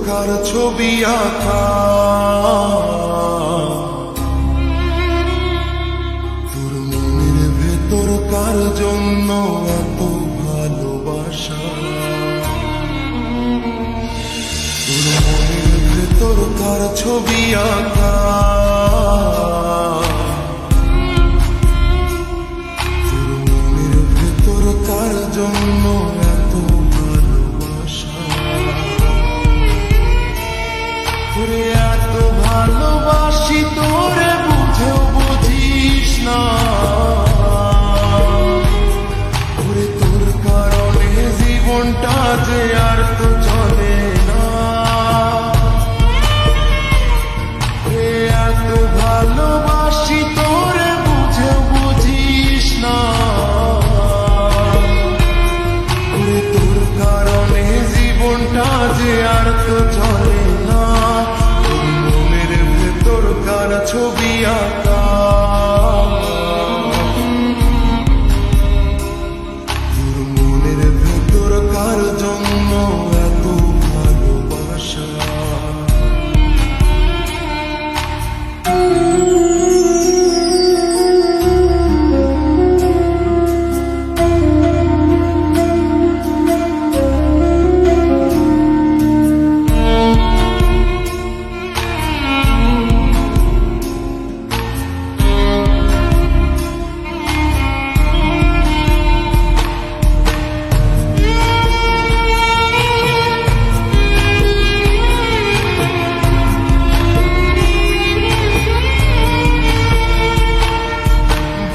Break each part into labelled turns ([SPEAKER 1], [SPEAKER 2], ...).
[SPEAKER 1] কার ছবি আঁকা, তোর মনের ভেতর কার জন্য এত ভালোবাসা, তোর মনের ভেতর কার ছবি আঁকা, তোর মনের ভেতর কার জন্য এত ভালোবাসা, তোরে এত ভালোবাসি তোরে বুঝেও বুঝিস না, ওরে তোর কারণে জীবনটা যে আর তো চলে না, ওরে এত ভালোবাসি তোরে বুঝেও বুঝিস না, ওরে তোর কারণে জীবনটা যে আর তো চলে না, তোর মনের ভেতর কার ছবি আঁকা, তোর মনের ভেতর কার জন্য এত ভালোবাসা।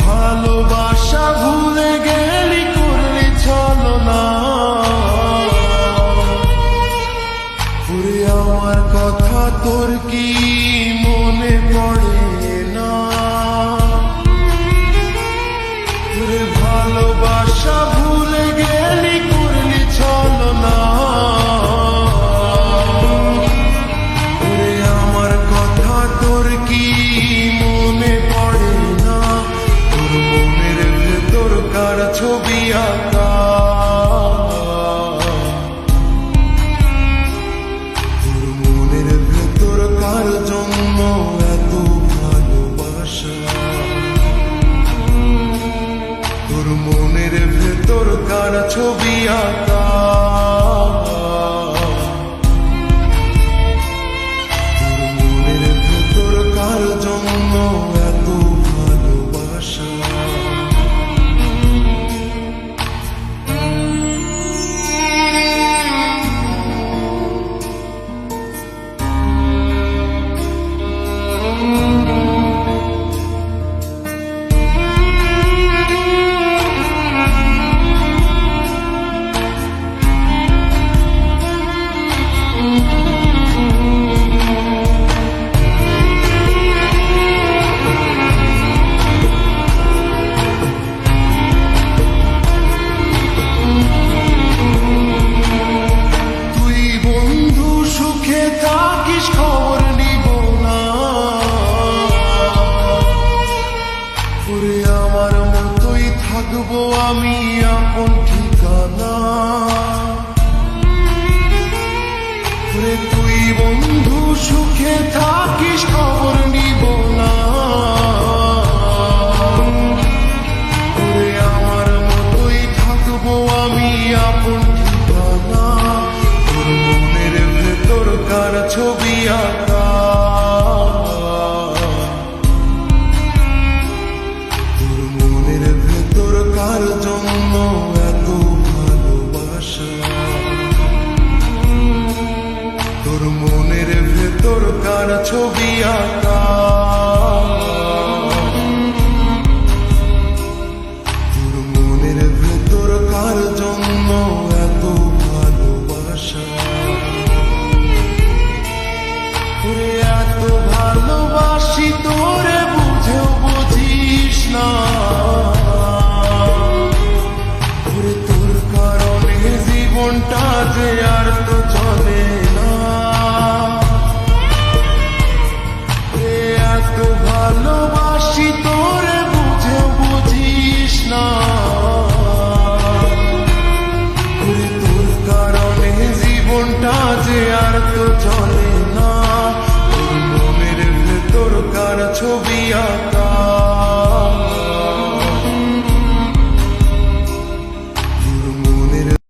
[SPEAKER 1] ভালোবাসা ভুলে গেলি করলি ছলনা, ওরে আমার কথা তোর কি মনে পড়ে না, ওরে ভালোবাসা ভুলে গেলি করলি ছলনা, ওরে আমার কথা তোর কি মনে পড়ে না, তোর মনের ভেতর কার ছবি আঁকা, তোর মনের ভেতর কার জন্য এত ভালোবাসা, তোর মনের ভেতর কার ছবি আঁকা, তোর মনের ভেতর কার জন্য এত ভালোবাসা। তুই বন্ধু সুখে থাকিস খবর নিব না, ওরে আমার মতোই থাকবো আমি আপন ঠিকানা, ওরে তুই বন্ধু সুখে থাকিস খবর নিব না, ওরে আমার মতোই থাকবো আমি আপন ঠিকানা, তোর মনের ভেতর কার ছবি আঁকা, তোর মনের ভেতর কার জন্য এত ভালোবাসা, তোর মনের ভেতর কার ছবি আঁকা, তোর মনের ভেতর কার জন্য এত ভালোবাসা, তোরে এত ভালোবাসি তোরে বুঝেও বুঝিস না, ওরে তোর কারণে জীবনটা যে আর তো চলে না, আর তো চলে